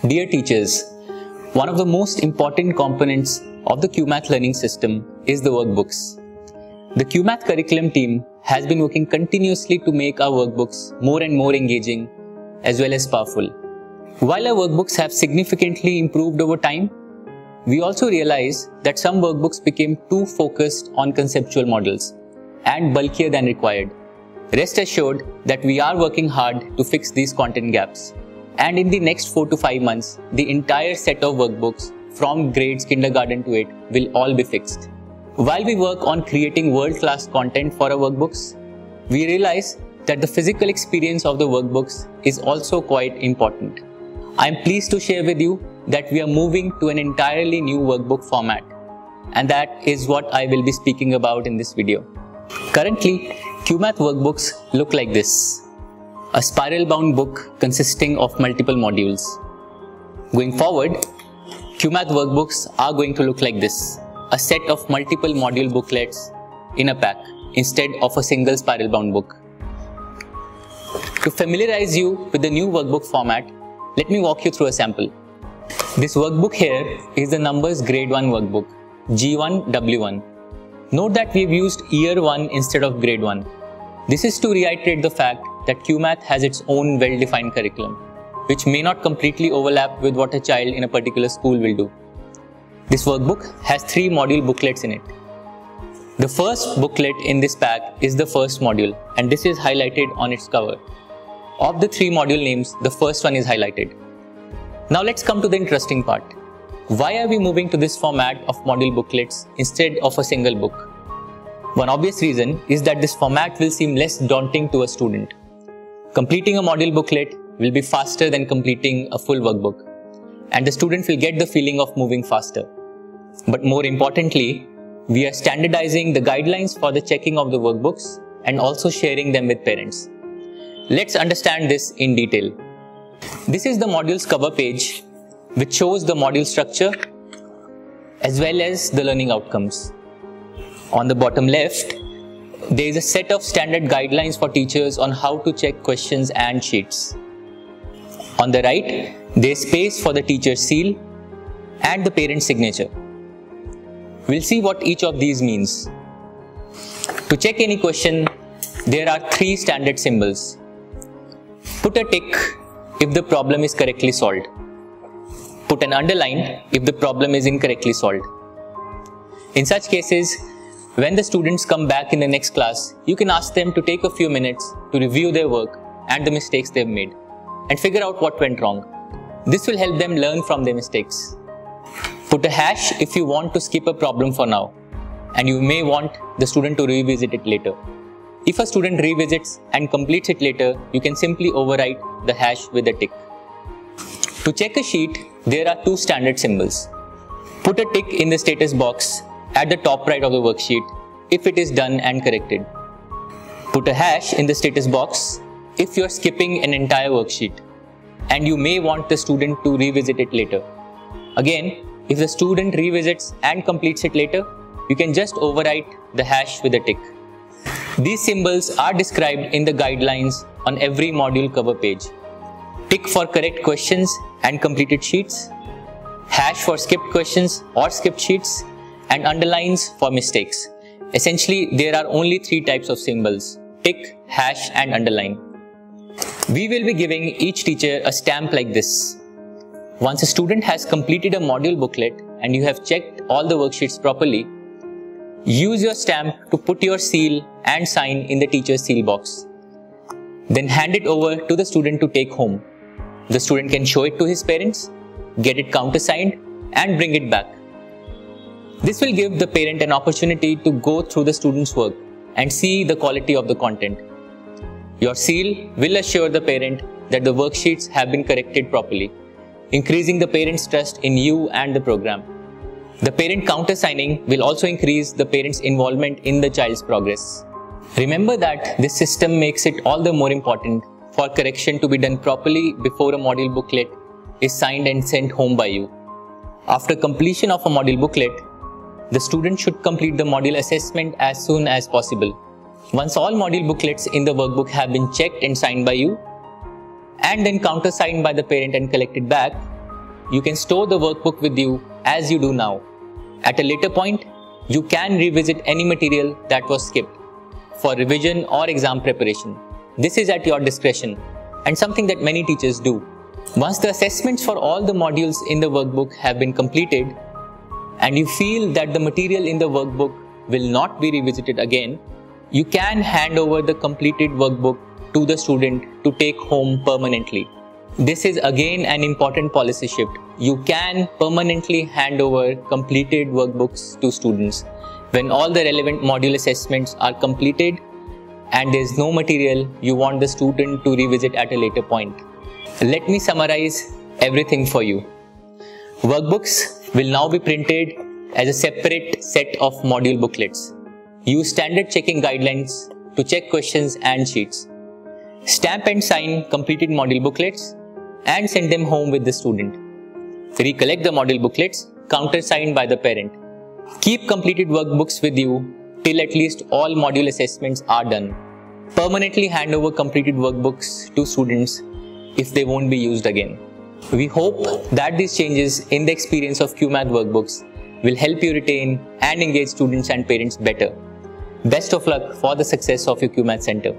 Dear teachers, one of the most important components of the Cuemath learning system is the workbooks. The Cuemath curriculum team has been working continuously to make our workbooks more and more engaging as well as powerful. While our workbooks have significantly improved over time, we also realize that some workbooks became too focused on conceptual models and bulkier than required. Rest assured that we are working hard to fix these content gaps. And in the next 4 to 5 months, the entire set of workbooks from grades kindergarten to 8 will all be fixed. While we work on creating world-class content for our workbooks, we realize that the physical experience of the workbooks is also quite important. I am pleased to share with you that we are moving to an entirely new workbook format, and that is what I will be speaking about in this video. Currently, Cuemath workbooks look like this. A spiral-bound book consisting of multiple modules. Going forward, Cuemath workbooks are going to look like this. A set of multiple module booklets in a pack instead of a single spiral-bound book. To familiarize you with the new workbook format, let me walk you through a sample. This workbook here is the numbers grade 1 workbook, G1, W1. Note that we've used year 1 instead of grade 1. This is to reiterate the fact that Cuemath has its own well-defined curriculum, which may not completely overlap with what a child in a particular school will do. This workbook has 3 module booklets in it. The first booklet in this pack is the first module, and this is highlighted on its cover. Of the 3 module names, the first one is highlighted. Now let's come to the interesting part. Why are we moving to this format of module booklets instead of a single book? One obvious reason is that this format will seem less daunting to a student. Completing a module booklet will be faster than completing a full workbook, and the student will get the feeling of moving faster. But more importantly, we are standardizing the guidelines for the checking of the workbooks and also sharing them with parents. Let's understand this in detail. This is the module's cover page, which shows the module structure as well as the learning outcomes. On the bottom left, there is a set of standard guidelines for teachers on how to check questions and sheets. On the right, there is space for the teacher's seal and the parent's signature. We'll see what each of these means. To check any question, there are 3 standard symbols. Put a tick if the problem is correctly solved. Put an underline if the problem is incorrectly solved. In such cases, when the students come back in the next class, you can ask them to take a few minutes to review their work and the mistakes they've made and figure out what went wrong. This will help them learn from their mistakes. Put a hash if you want to skip a problem for now, and you may want the student to revisit it later. If a student revisits and completes it later, you can simply overwrite the hash with a tick. To check a sheet, there are 2 standard symbols. Put a tick in the status box at the top right of the worksheet if it is done and corrected. Put a hash in the status box if you are skipping an entire worksheet, and you may want the student to revisit it later. Again, if the student revisits and completes it later, you can just overwrite the hash with a tick. These symbols are described in the guidelines on every module cover page. Tick for correct questions and completed sheets, hash for skipped questions or skipped sheets, and underlines for mistakes. Essentially, there are only 3 types of symbols: tick, hash, and underline. We will be giving each teacher a stamp like this. Once a student has completed a module booklet and you have checked all the worksheets properly, use your stamp to put your seal and sign in the teacher's seal box. Then hand it over to the student to take home. The student can show it to his parents, get it countersigned, and bring it back. This will give the parent an opportunity to go through the student's work and see the quality of the content. Your seal will assure the parent that the worksheets have been corrected properly, increasing the parent's trust in you and the program. The parent countersigning will also increase the parent's involvement in the child's progress. Remember that this system makes it all the more important for correction to be done properly before a module booklet is signed and sent home by you. After completion of a module booklet, the student should complete the module assessment as soon as possible. Once all module booklets in the workbook have been checked and signed by you, and then countersigned by the parent and collected back, you can store the workbook with you as you do now. At a later point, you can revisit any material that was skipped for revision or exam preparation. This is at your discretion and something that many teachers do. Once the assessments for all the modules in the workbook have been completed and you feel that the material in the workbook will not be revisited again, you can hand over the completed workbook to the student to take home permanently. This is again an important policy shift. You can permanently hand over completed workbooks to students when all the relevant module assessments are completed and there is no material you want the student to revisit at a later point. Let me summarize everything for you. Workbooks will now be printed as a separate set of module booklets. Use standard checking guidelines to check questions and sheets. Stamp and sign completed module booklets and send them home with the student. Recollect the module booklets countersigned by the parent. Keep completed workbooks with you till at least all module assessments are done. Permanently hand over completed workbooks to students if they won't be used again. We hope that these changes in the experience of Cuemath workbooks will help you retain and engage students and parents better. Best of luck for the success of your Cuemath Center.